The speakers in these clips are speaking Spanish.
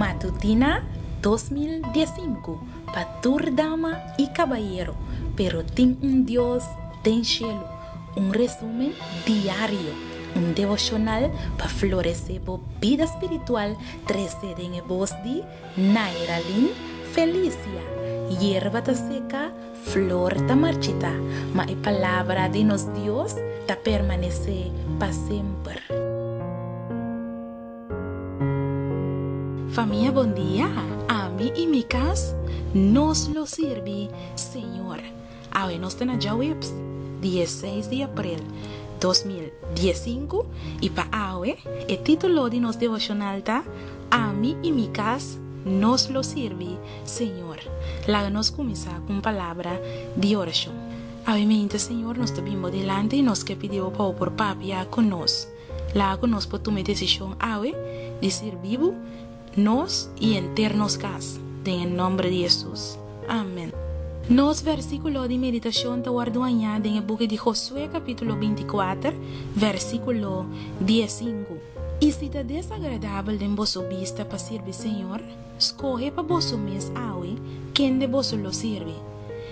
Matutina 2015 para dama y caballero, pero tin un Dios ten cielo. Un resumen diario, un devocional para florecer por vida espiritual. 13 en voz de Nairalin Felicia. Hierba ta seca, flor ta marchita, ma a palavra de nos Dios ta permanece para siempre. Familia, buen día. A mí y mi casa nos lo sirve, Señor. Hoy nos tenemos ya 16 de abril 2015 y para hoy el título de nos devocional está A mí y mi casa nos lo sirve, Señor. La nos comienza con palabra de oración. Obviamente, Señor, nos estamos delante y nos que pidió por papia con nos. La nos por tu decisión hoy de ser vivo, nos y enternos cas. En el nombre de Jesús. Amén. Nos versículo de meditación te guardo en el libro de Josué capítulo 24, versículo 15. Y si te desagradable de vosso vista para servir Señor, escoge para vosso mes hoy quien de vosso lo sirve.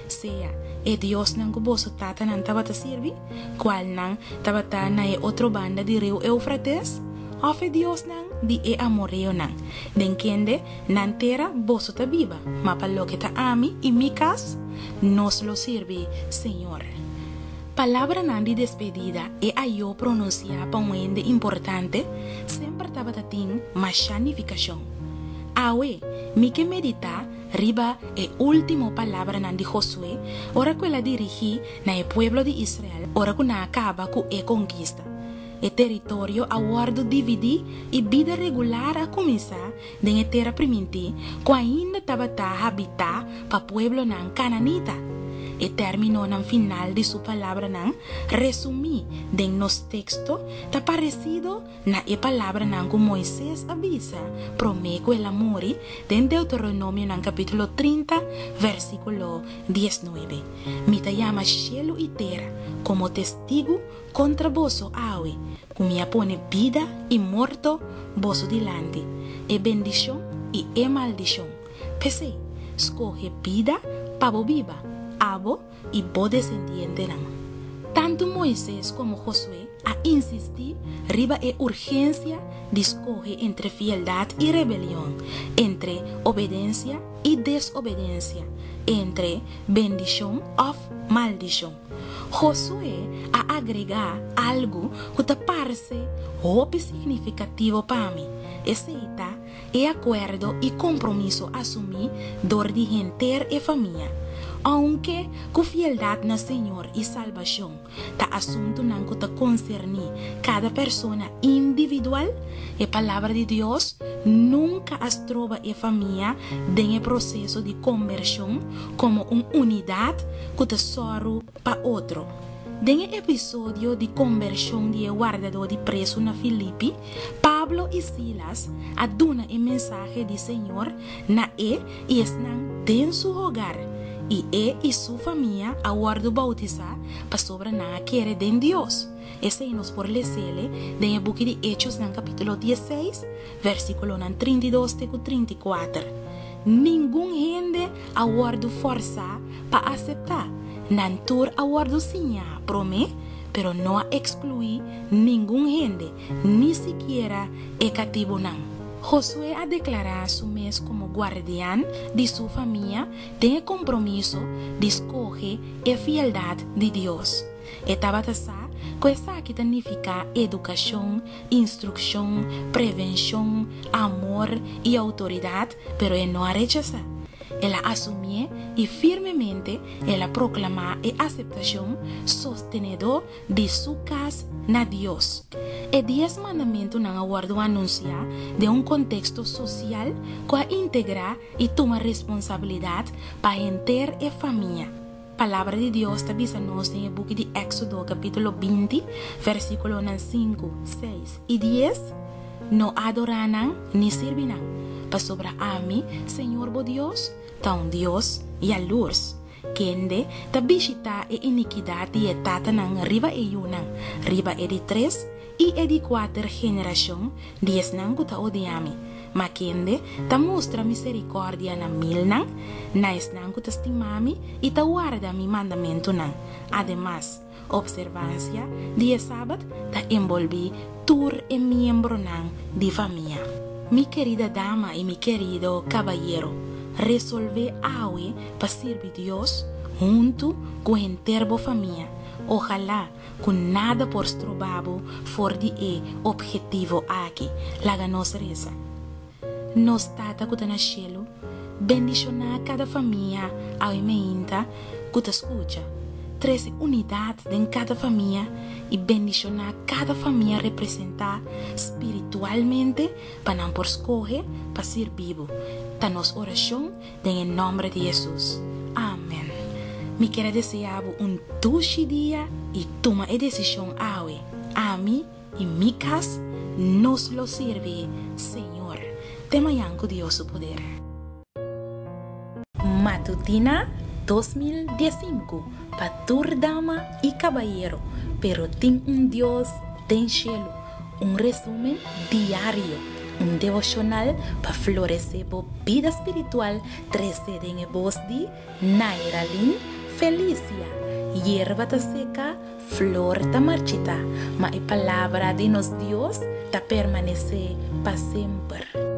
Sea Dios nan que vosso tata nan tabata sirve, cual nan tabata na otro banda de río Eufrates, o Dios nan di amoreo nan, den kende nan tera vosso ta viva, ma pa lo que ta ami y mi cas nos lo sirve, Señor. Palabra nan di despedida a yo pronunciar pa un ende importante, siempre tabatatin machanificación. Awe, mi que medita riba último palabra nan di Josué, ora quella dirigí na el pueblo de Israel, ora kuna acaba ku conquista. El territorio aguardo dividir y vida regular a comenzar de la tierra primitiva, cuando ainda estaba habitar para pueblo nan cananita. El término nan final de su palabra nan resumí de nos texto está parecido na palabra nan que Moisés avisa prometo el amor de Deuteronomio nan capítulo 30 versículo 19. Mi te llama cielo y tierra como testigo contra vosso awe, que pone vida y muerto vosso delante, bendición y maldición. Pese, escoge vida para viva, abo y bo descendiente nan. Tanto Moisés como Josué a insistir riba urgencia de escoger entre fieldad y rebelión, entre obediencia y desobediencia, entre bendición o maldición. Josué a agregar algo que te parece significativo para mí. Ese está el acuerdo y compromiso asumir por de gente y familia. Aunque con fieldad na Señor y salvación, ta asunto nan que te concerni cada persona individual, la palabra de Dios nunca astroba a familia en el proceso de conversión como una unidad que te sorro para otro. En el episodio de conversión de guardador de preso na Filipi, Pablo y Silas adunan el mensaje de Señor na y están en su hogar. Y su familia aguardo bautizar para sobre nada quiere de Dios. Ese nos por leerle en el buque de Hechos en capítulo 16, versículo 32 y 34. Ningún gente aguardo fuerza para aceptar. Nantur aguardo señal promé, pero no a excluir ningún gente, ni siquiera el cativo nan. Josué ha declarado su mes como guardián de su familia, tiene compromiso de escoger la fieldad de Dios. Esta cosa que significa educación, instrucción, prevención, amor y autoridad, pero él no ha rechazado. Él asumió y firmemente él proclamó la aceptación sostenedor de su casa na Dios. El 10 mandamientos han aguardado anunciar de un contexto social que integra y toma responsabilidad para enter y familia. Palabra de Dios está avisándonos en el libro de Éxodo capítulo 20, versículos 5, 6 y 10. No adorarán ni servirán, para sobre a mí, Señor bo Dios, ta un Dios y a luz. Kende ta visita e iniquidad y etata nang riba e yunang, riba e di 3 y e di 4 generación, 10 nang kuta odiami. Makende, ta mostra misericordia na milnan, na esnan ku testimami y ta guarda mi mandamento nan. Además, observancia, día sábado, ta envolví tur e miembro nan di familia. Mi querida dama y mi querido caballero, resolve hoy para servir Dios junto con el terbo familia. Ojalá con nada por strobabo for di objetivo aquí, la ganos reza. Nos tata que na cielo, bendiciona cada familia a meinta que te escucha. 13 unidades en cada familia y bendiciona cada familia representa espiritualmente para por escoger para ser vivo. Danos oración en el nombre de Jesús. Amén. Me quiero desear un dulce día y toma la decisión hoy. A mí y mi casa nos lo sirve, Señor. Te mañana Dios su poder. Matutina 2015 para tur dama y caballero, pero ten un Dios den cielo, un resumen diario, un devocional para florecer por vida espiritual, 13 en el voz de Nairalin Felicia, hierba ta seca, flor ta marchita, ma la palabra de nos Dios ta permanece para siempre.